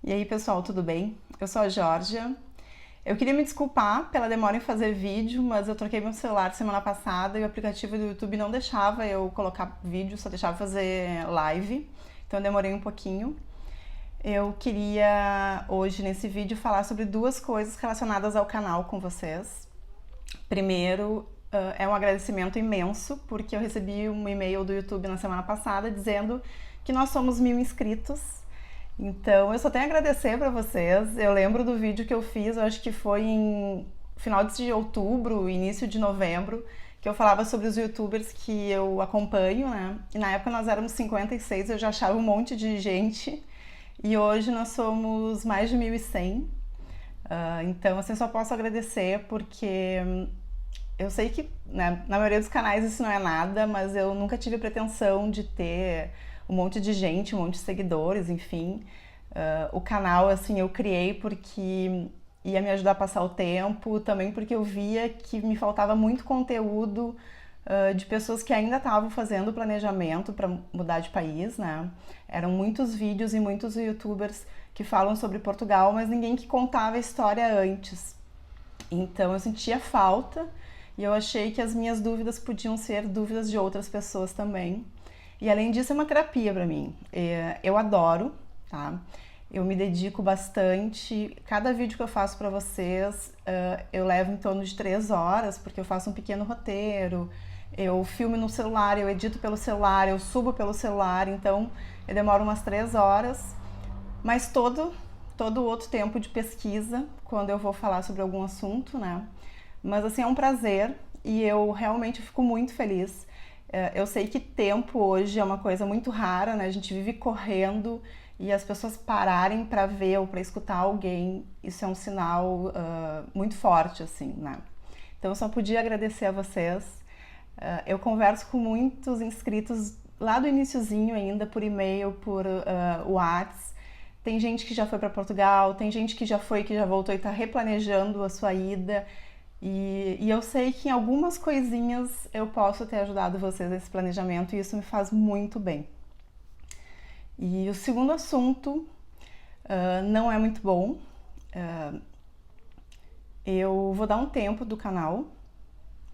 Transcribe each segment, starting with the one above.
E aí, pessoal, tudo bem? Eu sou a Georgia. Eu queria me desculpar pela demora em fazer vídeo, mas eu troquei meu celular semana passada e o aplicativo do YouTube não deixava eu colocar vídeo, só deixava fazer live. Então eu demorei um pouquinho. Eu queria hoje nesse vídeo falar sobre duas coisas relacionadas ao canal com vocês. Primeiro, é um agradecimento imenso porque eu recebi um e-mail do YouTube na semana passada dizendo que nós somos 1.000 inscritos. Então, eu só tenho a agradecer para vocês. Eu lembro do vídeo que eu fiz, eu acho que foi em final de outubro, início de novembro, que eu falava sobre os youtubers que eu acompanho, né? E na época nós éramos 56, eu já achava um monte de gente. E hoje nós somos mais de 1.100. Então, assim, só posso agradecer porque eu sei que, né, na maioria dos canais isso não é nada, mas eu nunca tive a pretensão de ter um monte de gente, um monte de seguidores, enfim. O canal, assim, eu criei porque ia me ajudar a passar o tempo, também porque eu via que me faltava muito conteúdo de pessoas que ainda estavam fazendo o planejamento para mudar de país, né? Eram muitos vídeos e muitos youtubers que falam sobre Portugal, mas ninguém que contava a história antes. Então eu sentia falta e eu achei que as minhas dúvidas podiam ser dúvidas de outras pessoas também. E além disso é uma terapia para mim. Eu adoro, tá? Eu me dedico bastante. Cada vídeo que eu faço para vocês, eu levo em torno de 3 horas, porque eu faço um pequeno roteiro, eu filmo no celular, eu edito pelo celular, eu subo pelo celular, então eu demoro umas 3 horas. Mas todo o outro tempo de pesquisa, quando eu vou falar sobre algum assunto, né? Mas assim, é um prazer e eu realmente fico muito feliz. Eu sei que tempo hoje é uma coisa muito rara, né? A gente vive correndo e as pessoas pararem para ver ou para escutar alguém, isso é um sinal muito forte, assim, né? Então eu só podia agradecer a vocês. Eu converso com muitos inscritos lá do iniciozinho ainda, por e-mail, por WhatsApp. Tem gente que já foi para Portugal, tem gente que já foi, que já voltou e está replanejando a sua ida. E eu sei que em algumas coisinhas eu posso ter ajudado vocês nesse planejamento e isso me faz muito bem. E o segundo assunto não é muito bom. Eu vou dar um tempo do canal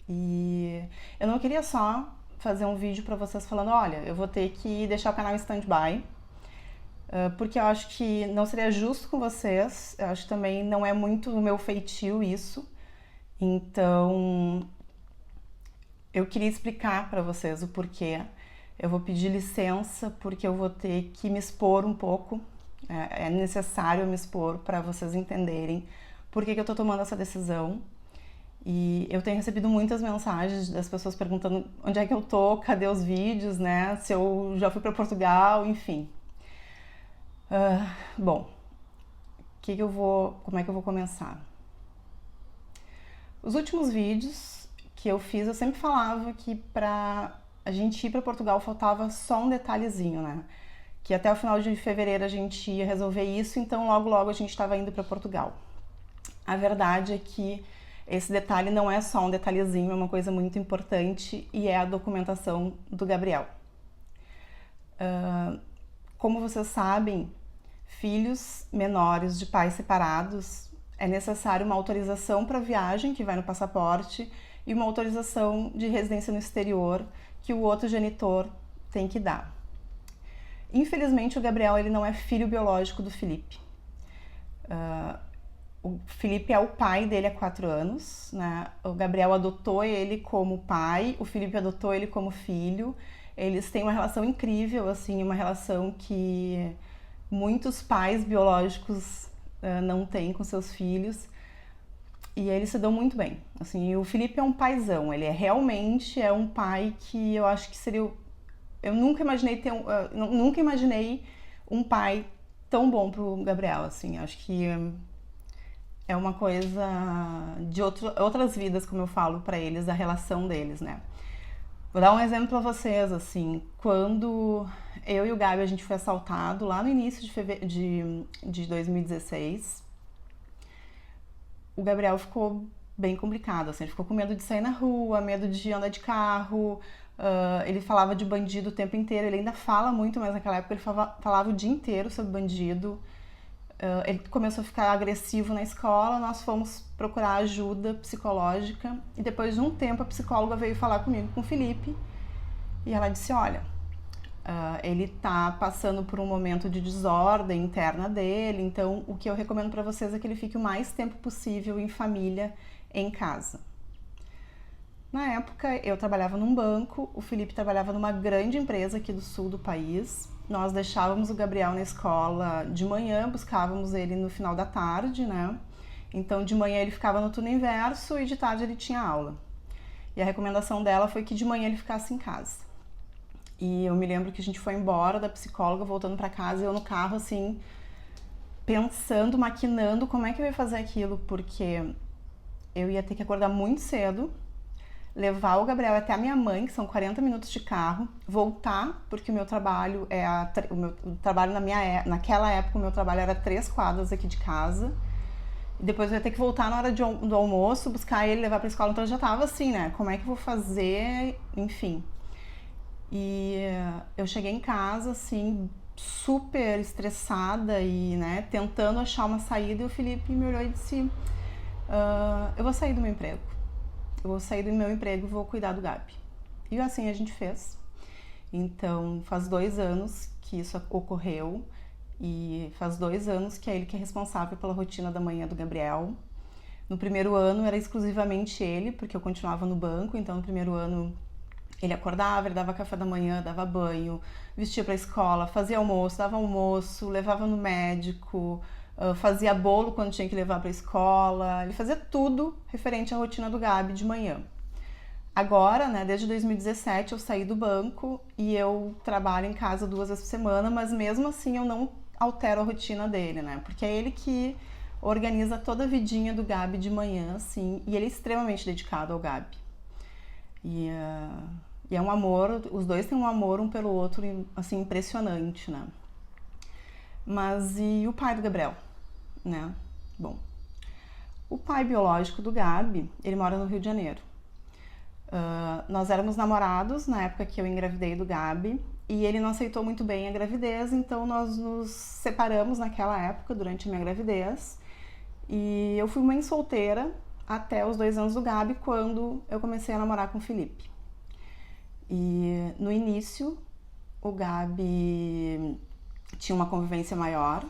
e eu não queria só fazer um vídeo para vocês falando, olha, eu vou ter que deixar o canal em stand-by, porque eu acho que não seria justo com vocês, eu acho que também não é muito o meu feitio isso. Então, eu queria explicar para vocês o porquê. Eu vou pedir licença porque eu vou ter que me expor um pouco. É necessário me expor para vocês entenderem por que eu estou tomando essa decisão. E eu tenho recebido muitas mensagens das pessoas perguntando onde é que eu tô, cadê os vídeos, né? Se eu já fui para Portugal, enfim. Bom, como é que eu vou começar? Os últimos vídeos que eu fiz, eu sempre falava que pra a gente ir para Portugal faltava só um detalhezinho, né? Que até o final de fevereiro a gente ia resolver isso, então logo logo a gente estava indo para Portugal. A verdade é que esse detalhe não é só um detalhezinho, é uma coisa muito importante e é a documentação do Gabriel. Como vocês sabem, filhos menores de pais separados é necessário uma autorização para viagem, que vai no passaporte, e uma autorização de residência no exterior, que o outro genitor tem que dar. Infelizmente, o Gabriel ele não é filho biológico do Felipe. O Felipe é o pai dele há 4 anos, né? O Gabriel adotou ele como pai, o Felipe adotou ele como filho. Eles têm uma relação incrível, assim, uma relação que muitos pais biológicos não têm com seus filhos. E eles se dão muito bem. Assim, o Felipe é um paizão, ele realmente é um pai que eu acho que seria. Eu nunca imaginei nunca imaginei um pai tão bom pro Gabriel, assim. Acho que é uma coisa de outras vidas, como eu falo pra eles, da relação deles, né? Vou dar um exemplo pra vocês, assim, quando eu e o Gabi a gente foi assaltado lá no início de 2016, o Gabriel ficou bem complicado, assim, ele ficou com medo de sair na rua, medo de andar de carro, ele falava de bandido o tempo inteiro, ele ainda fala muito, mas naquela época ele falava o dia inteiro sobre bandido. Ele começou a ficar agressivo na escola, nós fomos procurar ajuda psicológica e depois de um tempo a psicóloga veio falar comigo, com o Felipe, e ela disse, olha, ele tá passando por um momento de desordem interna dele, então o que eu recomendo para vocês é que ele fique o mais tempo possível em família, em casa. Na época eu trabalhava num banco, o Felipe trabalhava numa grande empresa aqui do sul do país. Nós deixávamos o Gabriel na escola de manhã, buscávamos ele no final da tarde, né? Então de manhã ele ficava no turno inverso e de tarde ele tinha aula. E a recomendação dela foi que de manhã ele ficasse em casa. E eu me lembro que a gente foi embora da psicóloga, voltando para casa, e eu no carro assim, pensando, maquinando como é que eu ia fazer aquilo, porque eu ia ter que acordar muito cedo, levar o Gabriel até a minha mãe, que são 40 minutos de carro, voltar, porque o meu trabalho naquela época o meu trabalho era 3 quadras aqui de casa. E depois eu ia ter que voltar na hora do almoço, buscar ele, levar pra escola, então eu já tava assim, né? Como é que eu vou fazer? Enfim. E eu cheguei em casa, assim, super estressada e, né, tentando achar uma saída, e o Felipe me olhou e disse, eu vou sair do meu emprego. Eu vou sair do meu emprego e vou cuidar do Gabi. E assim a gente fez. Então, faz 2 anos que isso ocorreu e faz 2 anos que é ele que é responsável pela rotina da manhã do Gabriel. No primeiro ano era exclusivamente ele, porque eu continuava no banco, então no primeiro ano ele acordava, ele dava café da manhã, dava banho, vestia para a escola, fazia almoço, dava almoço, levava no médico, fazia bolo quando tinha que levar para a escola, ele fazia tudo referente à rotina do Gabi de manhã. Agora, né, desde 2017 eu saí do banco e eu trabalho em casa 2 vezes por semana, mas mesmo assim eu não altero a rotina dele, né, porque é ele que organiza toda a vidinha do Gabi de manhã, assim, e ele é extremamente dedicado ao Gabi. E é um amor, os dois têm um amor um pelo outro, assim, impressionante, né. Mas e o pai do Gabriel, né? Bom, o pai biológico do Gabi, ele mora no Rio de Janeiro. Nós éramos namorados na época que eu engravidei do Gabi e ele não aceitou muito bem a gravidez, então nós nos separamos naquela época, durante a minha gravidez. E eu fui mãe solteira até os 2 anos do Gabi, quando eu comecei a namorar com o Felipe. E no início, o Gabi tinha uma convivência maior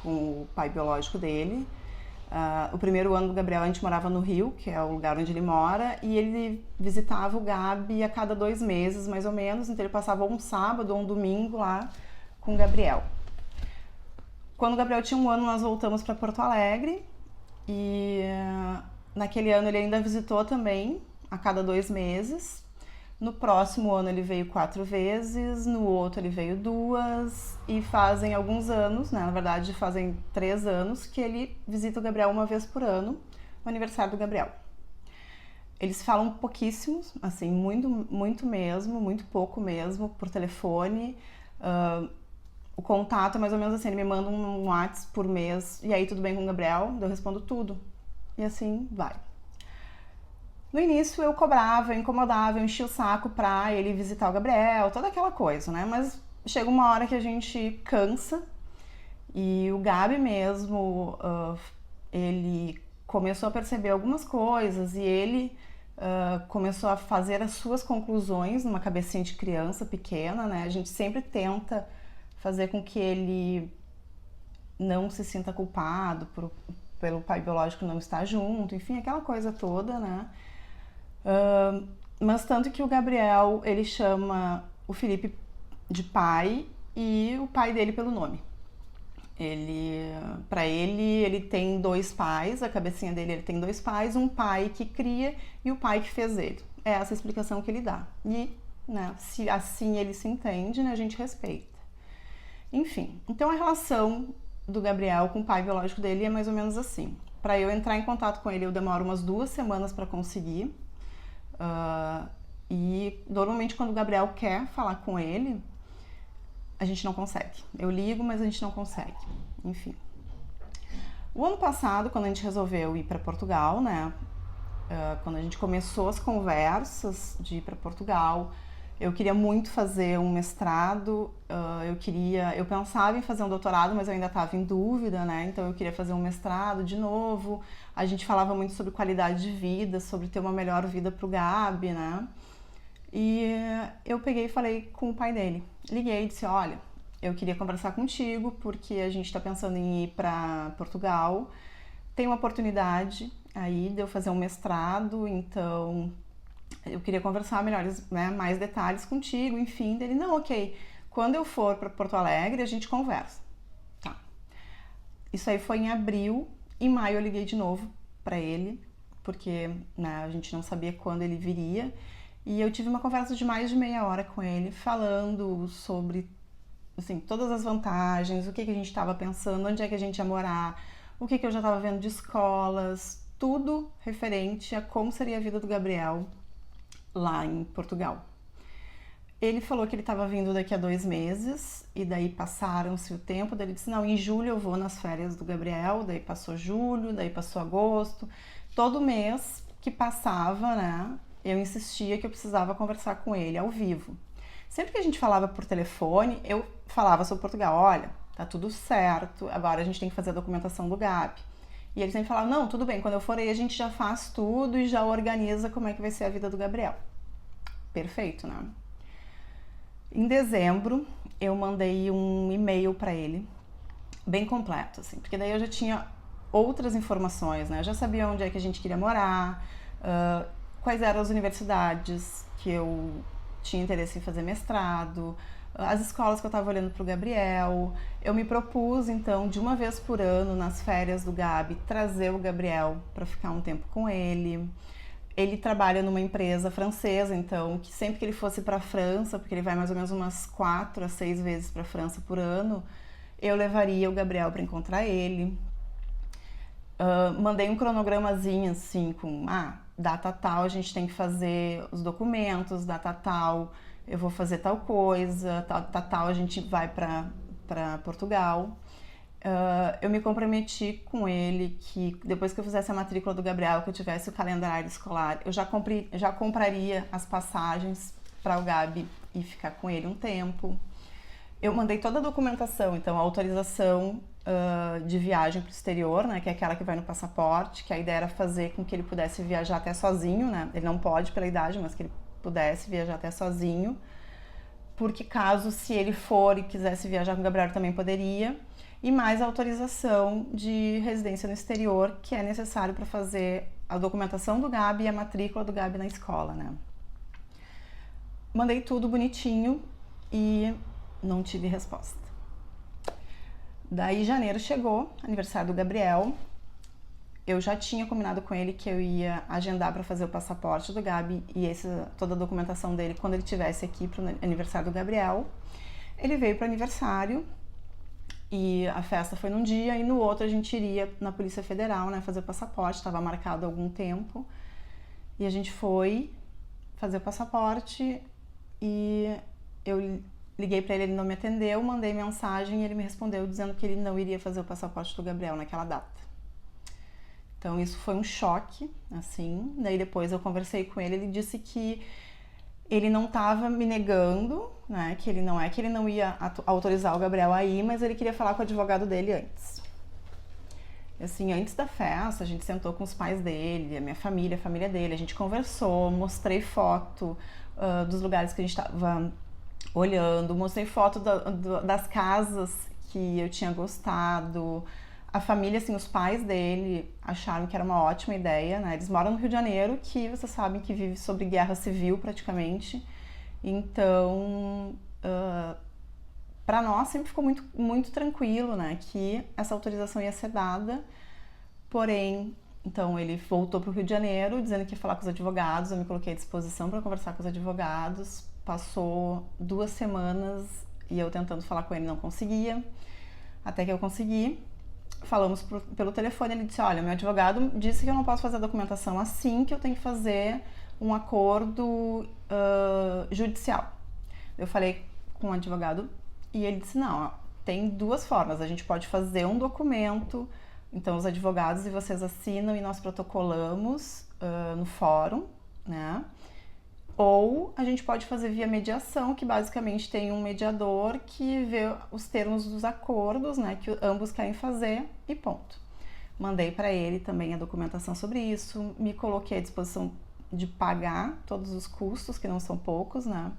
com o pai biológico dele. O primeiro ano do Gabriel a gente morava no Rio, que é o lugar onde ele mora, e ele visitava o Gabi a cada 2 meses, mais ou menos, então ele passava um sábado ou um domingo lá com o Gabriel. Quando o Gabriel tinha 1 ano, nós voltamos para Porto Alegre, e naquele ano ele ainda visitou também a cada 2 meses. No próximo ano ele veio 4 vezes, no outro ele veio 2, e fazem alguns anos, né? Na verdade fazem 3 anos que ele visita o Gabriel 1 vez por ano, no aniversário do Gabriel. Eles falam pouquíssimo, assim, muito mesmo, muito pouco mesmo, por telefone. O contato é mais ou menos assim, ele me manda um WhatsApp por mês, e aí tudo bem com o Gabriel? Eu respondo tudo, e assim vai. No início eu cobrava, eu incomodava, eu enchia o saco pra ele visitar o Gabriel, toda aquela coisa, né? Mas chega uma hora que a gente cansa, e o Gabi mesmo, ele começou a perceber algumas coisas e ele começou a fazer as suas conclusões numa cabecinha de criança pequena, né? A gente sempre tenta fazer com que ele não se sinta culpado pelo pai biológico não estar junto, enfim, aquela coisa toda, né? Mas tanto que o Gabriel, ele chama o Felipe de pai e o pai dele pelo nome. Pra ele tem 2 pais, a cabecinha dele ele tem 2 pais, um pai que cria e o pai que fez ele. É essa a explicação que ele dá. E, né, se assim ele se entende, né, a gente respeita. Enfim, então a relação do Gabriel com o pai biológico dele é mais ou menos assim. Para eu entrar em contato com ele, eu demoro umas 2 semanas para conseguir. E normalmente quando o Gabriel quer falar com ele, a gente não consegue. Eu ligo, mas a gente não consegue. Enfim. O ano passado, quando a gente resolveu ir para Portugal, né? Quando a gente começou as conversas de ir para Portugal, Eu queria muito fazer um mestrado, eu pensava em fazer um doutorado, mas eu ainda estava em dúvida, né? Então eu queria fazer um mestrado de novo. A gente falava muito sobre qualidade de vida, sobre ter uma melhor vida pro Gabi, né? E eu peguei e falei com o pai dele. Liguei e disse: olha, eu queria conversar contigo porque a gente está pensando em ir para Portugal. Tem uma oportunidade aí de eu fazer um mestrado, então eu queria conversar melhores, né, mais detalhes contigo, enfim. Dele, não, ok. Quando eu for para Porto Alegre, a gente conversa. Tá. Isso aí foi em abril. Em maio eu liguei de novo para ele, porque, né, a gente não sabia quando ele viria. E eu tive uma conversa de mais de meia hora com ele, falando sobre, assim, todas as vantagens, o que a gente estava pensando, onde é que a gente ia morar, o que eu já estava vendo de escolas, tudo referente a como seria a vida do Gabriel lá em Portugal. Ele falou que ele estava vindo daqui a 2 meses, e daí passaram-se o tempo, daí ele disse, não, em julho eu vou nas férias do Gabriel, daí passou julho, daí passou agosto, todo mês que passava, né, eu insistia que eu precisava conversar com ele ao vivo. Sempre que a gente falava por telefone, eu falava sobre Portugal, olha, tá tudo certo, agora a gente tem que fazer a documentação do Gabi. E ele sempre falava, não, tudo bem, quando eu for aí a gente já faz tudo e já organiza como é que vai ser a vida do Gabriel. Perfeito, né? Em dezembro, eu mandei um e-mail para ele, bem completo, assim, porque daí eu já tinha outras informações, né? Eu já sabia onde é que a gente queria morar, quais eram as universidades que eu tinha interesse em fazer mestrado, as escolas que eu estava olhando para o Gabriel. Eu me propus, então, de uma vez por ano, nas férias do Gabi, trazer o Gabriel para ficar um tempo com ele. Ele trabalha numa empresa francesa, então, que sempre que ele fosse para a França, porque ele vai mais ou menos umas 4 a 6 vezes para a França por ano, eu levaria o Gabriel para encontrar ele. Mandei um cronogramazinho, assim, com, data tal a gente tem que fazer os documentos, data tal eu vou fazer tal coisa, data tal a gente vai para Portugal. Eu me comprometi com ele que depois que eu fizesse a matrícula do Gabriel, que eu tivesse o calendário escolar, eu já compraria as passagens para o Gabi e ficar com ele um tempo. Eu mandei toda a documentação, então a autorização de viagem para o exterior, né, que é aquela que vai no passaporte, que a ideia era fazer com que ele pudesse viajar até sozinho, né, ele não pode pela idade, mas que ele pudesse viajar até sozinho, porque caso se ele for e quisesse viajar com o Gabriel também poderia, e mais a autorização de residência no exterior, que é necessário para fazer a documentação do Gabi e a matrícula do Gabi na escola, né. Mandei tudo bonitinho e não tive resposta. Daí janeiro chegou, aniversário do Gabriel. Eu já tinha combinado com ele que eu ia agendar para fazer o passaporte do Gabi e toda a documentação dele quando ele estivesse aqui para o aniversário do Gabriel. Ele veio para o aniversário e a festa foi num dia e no outro a gente iria na Polícia Federal, né, fazer o passaporte, estava marcado há algum tempo. E a gente foi fazer o passaporte e eu liguei para ele, ele não me atendeu, mandei mensagem e ele me respondeu dizendo que ele não iria fazer o passaporte do Gabriel naquela data. Então isso foi um choque, assim. Daí depois eu conversei com ele, ele disse que ele não estava me negando, né, que ele não ia autorizar o Gabriel a ir, mas ele queria falar com o advogado dele antes. Assim, antes da festa, a gente sentou com os pais dele, a família dele, a gente conversou, mostrei foto dos lugares que a gente estava olhando, mostrei foto das casas que eu tinha gostado. A família, assim, os pais dele acharam que era uma ótima ideia, né? Eles moram no Rio de Janeiro, que vocês sabem que vive sobre guerra civil praticamente. Então, para nós sempre ficou muito, muito tranquilo, né? Que essa autorização ia ser dada. Porém, então ele voltou para o Rio de Janeiro, dizendo que ia falar com os advogados. Eu me coloquei à disposição para conversar com os advogados. Passou 2 semanas e eu tentando falar com ele não conseguia, até que eu consegui. Falamos pelo telefone, ele disse, olha, meu advogado disse que eu não posso fazer a documentação assim, que eu tenho que fazer um acordo judicial. Eu falei com o advogado e ele disse, não, tem 2 formas, a gente pode fazer um documento, então os advogados e vocês assinam e nós protocolamos no fórum, né? Ou a gente pode fazer via mediação, que basicamente tem um mediador que vê os termos dos acordos, né, que ambos querem fazer e ponto. Mandei para ele também a documentação sobre isso, me coloquei à disposição de pagar todos os custos, que não são poucos, né?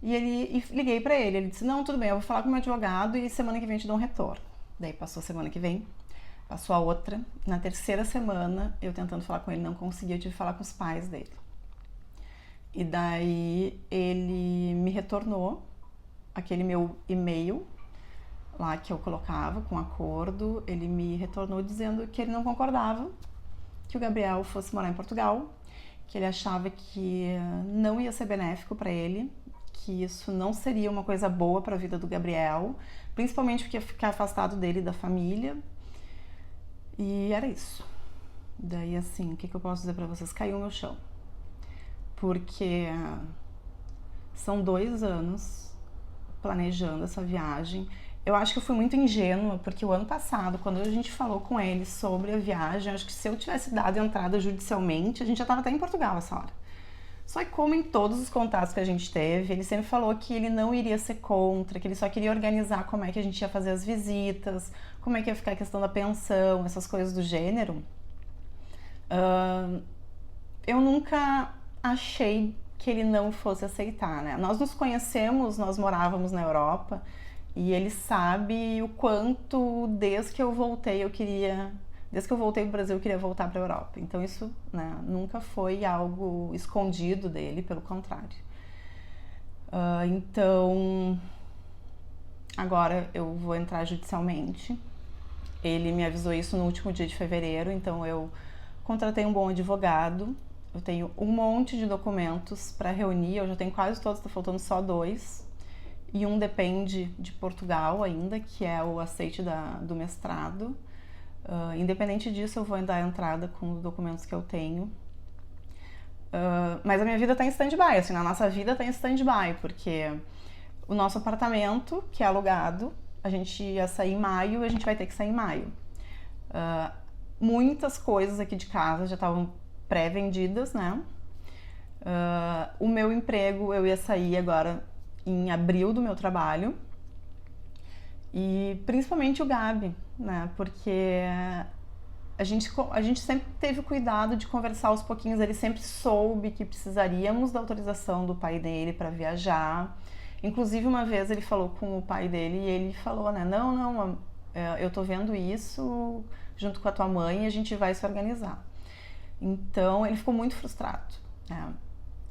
E liguei para ele, ele disse, não, tudo bem, eu vou falar com o meu advogado e semana que vem eu te dou um retorno. Daí passou a semana que vem, passou a outra, na terceira semana eu tentando falar com ele, não conseguia, eu tive que falar com os pais dele. E daí ele me retornou aquele meu e-mail lá que eu colocava com acordo, ele me retornou dizendo que ele não concordava que o Gabriel fosse morar em Portugal, que ele achava que não ia ser benéfico para ele, que isso não seria uma coisa boa para a vida do Gabriel, principalmente porque ia ficar afastado dele e da família. E era isso. Daí assim, o que eu posso dizer para vocês? Caiu no chão. Porque são 2 anos planejando essa viagem. Eu acho que eu fui muito ingênua, porque o ano passado, quando a gente falou com ele sobre a viagem, acho que se eu tivesse dado entrada judicialmente, a gente já estava até em Portugal essa hora. Só que como em todos os contatos que a gente teve, ele sempre falou que ele não iria ser contra, que ele só queria organizar como é que a gente ia fazer as visitas, como é que ia ficar a questão da pensão, essas coisas do gênero. Eu nunca achei que ele não fosse aceitar, né? Nós nos conhecemos, nós morávamos na Europa e ele sabe o quanto desde que eu voltei pro Brasil eu queria voltar para a Europa. Então isso, né, nunca foi algo escondido dele, pelo contrário. Então agora eu vou entrar judicialmente. Ele me avisou isso no último dia de fevereiro, então eu contratei um bom advogado. Eu tenho um monte de documentos para reunir, eu já tenho quase todos, tá faltando só 2. E um depende de Portugal ainda, que é o aceite do mestrado. Independente disso, eu vou dar a entrada com os documentos que eu tenho. Mas a minha vida tá em stand-by, assim, a nossa vida tá em stand-by, porque o nosso apartamento, que é alugado, a gente ia sair em maio e a gente vai ter que sair em maio. Muitas coisas aqui de casa já estavam pré-vendidas, né? O meu emprego, eu ia sair agora em abril do meu trabalho. E principalmente o Gabi, né? Porque a gente sempre teve cuidado de conversar aos pouquinhos. Ele sempre soube que precisaríamos da autorização do pai dele para viajar. Inclusive, uma vez ele falou com o pai dele e ele falou, né? Não, eu tô vendo isso junto com a tua mãe e a gente vai se organizar. Então, ele ficou muito frustrado, né?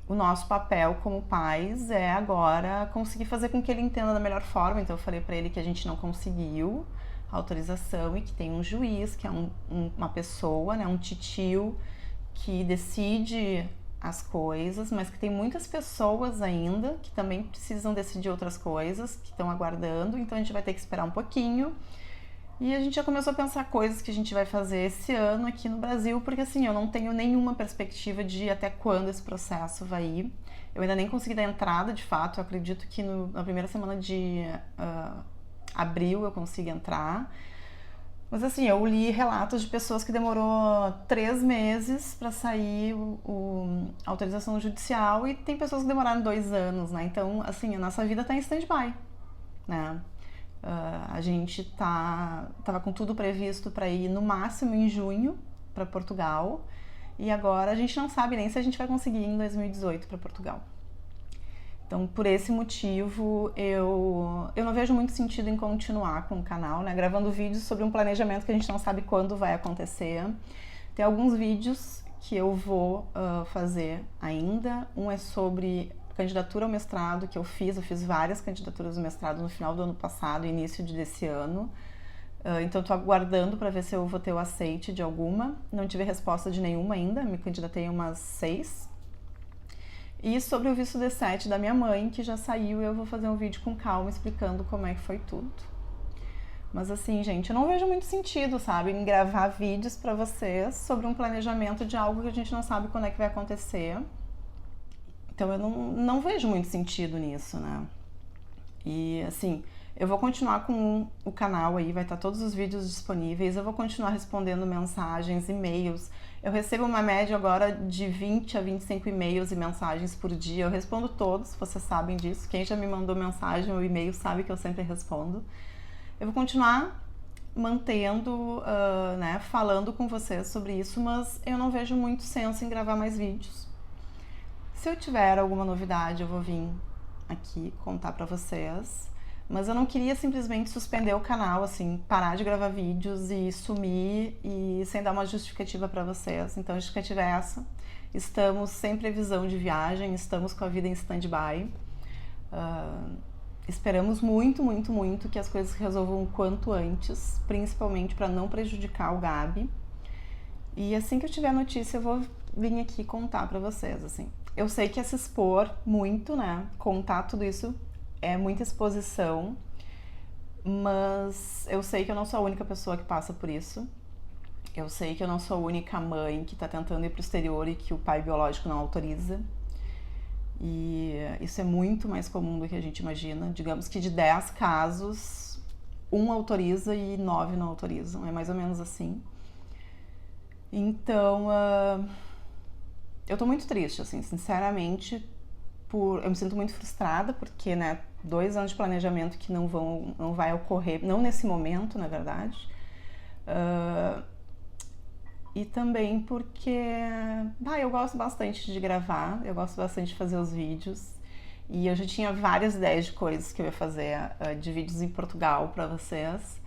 O nosso papel como pais é agora conseguir fazer com que ele entenda da melhor forma. Então eu falei para ele que a gente não conseguiu a autorização e que tem um juiz, que é uma pessoa, né, um titio que decide as coisas, mas que tem muitas pessoas ainda que também precisam decidir outras coisas, que estão aguardando, então a gente vai ter que esperar um pouquinho. E a gente já começou a pensar coisas que a gente vai fazer esse ano aqui no Brasil, porque assim, eu não tenho nenhuma perspectiva de até quando esse processo vai ir. Eu ainda nem consegui dar entrada, de fato, eu acredito que na primeira semana de abril eu consiga entrar. Mas assim, eu li relatos de pessoas que demorou 3 meses para sair a autorização judicial e tem pessoas que demoraram 2 anos, né? Então, assim, a nossa vida tá em stand-by, né? A gente tava com tudo previsto para ir no máximo em junho para Portugal e agora a gente não sabe nem se a gente vai conseguir ir em 2018 para Portugal. Então, por esse motivo, eu não vejo muito sentido em continuar com o canal, né? Gravando vídeos sobre um planejamento que a gente não sabe quando vai acontecer. Tem alguns vídeos que eu vou fazer ainda. Um é sobre candidatura ao mestrado que eu fiz várias candidaturas ao mestrado no final do ano passado, início desse ano. Então estou aguardando para ver se eu vou ter o aceite de alguma. Não tive resposta de nenhuma ainda, me candidatei a umas 6. E sobre o visto D7 da minha mãe, que já saiu, eu vou fazer um vídeo com calma explicando como é que foi tudo. Mas assim, gente, eu não vejo muito sentido, sabe, em gravar vídeos para vocês sobre um planejamento de algo que a gente não sabe quando é que vai acontecer. Então eu não vejo muito sentido nisso, né? E assim, Eu vou continuar com o canal aí, vai estar todos os vídeos disponíveis, eu vou continuar respondendo mensagens, e-mails. Eu recebo uma média agora de 20 a 25 e-mails e mensagens por dia. Eu respondo todos, vocês sabem disso. Quem já me mandou mensagem ou e-mail sabe que eu sempre respondo. Eu vou continuar mantendo, né, falando com vocês sobre isso, mas eu não vejo muito senso em gravar mais vídeos. Se eu tiver alguma novidade, eu vou vir aqui contar pra vocês. Mas eu não queria simplesmente suspender o canal, assim, parar de gravar vídeos e sumir e sem dar uma justificativa pra vocês. Então a justificativa é essa. Estamos sem previsão de viagem, estamos com a vida em stand-by. Esperamos muito, muito, muito que as coisas se resolvam o quanto antes, principalmente para não prejudicar o Gabi. E assim que eu tiver notícia, eu vou vir aqui contar pra vocês, assim. Eu sei que é se expor muito, né? Contar tudo isso é muita exposição, mas eu sei que eu não sou a única pessoa que passa por isso. Eu sei que eu não sou a única mãe que tá tentando ir pro exterior e que o pai biológico não autoriza. E isso é muito mais comum do que a gente imagina. Digamos que de 10 casos, 1 autoriza e 9 não autorizam. É mais ou menos assim. Então, eu tô muito triste, assim, sinceramente. Eu me sinto muito frustrada porque, né, 2 anos de planejamento que não vai ocorrer, não nesse momento, na verdade. E também porque eu gosto bastante de gravar, eu gosto bastante de fazer os vídeos. E eu já tinha várias ideias de coisas que eu ia fazer de vídeos em Portugal pra vocês.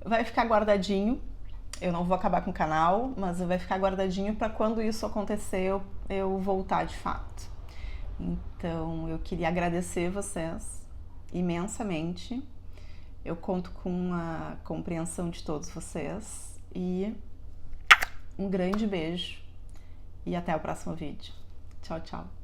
Vai ficar guardadinho, eu não vou acabar com o canal, mas vai ficar guardadinho pra quando isso acontecer eu voltar de fato. Então eu queria agradecer vocês imensamente. Eu conto com a compreensão de todos vocês e um grande beijo e até o próximo vídeo. Tchau, tchau.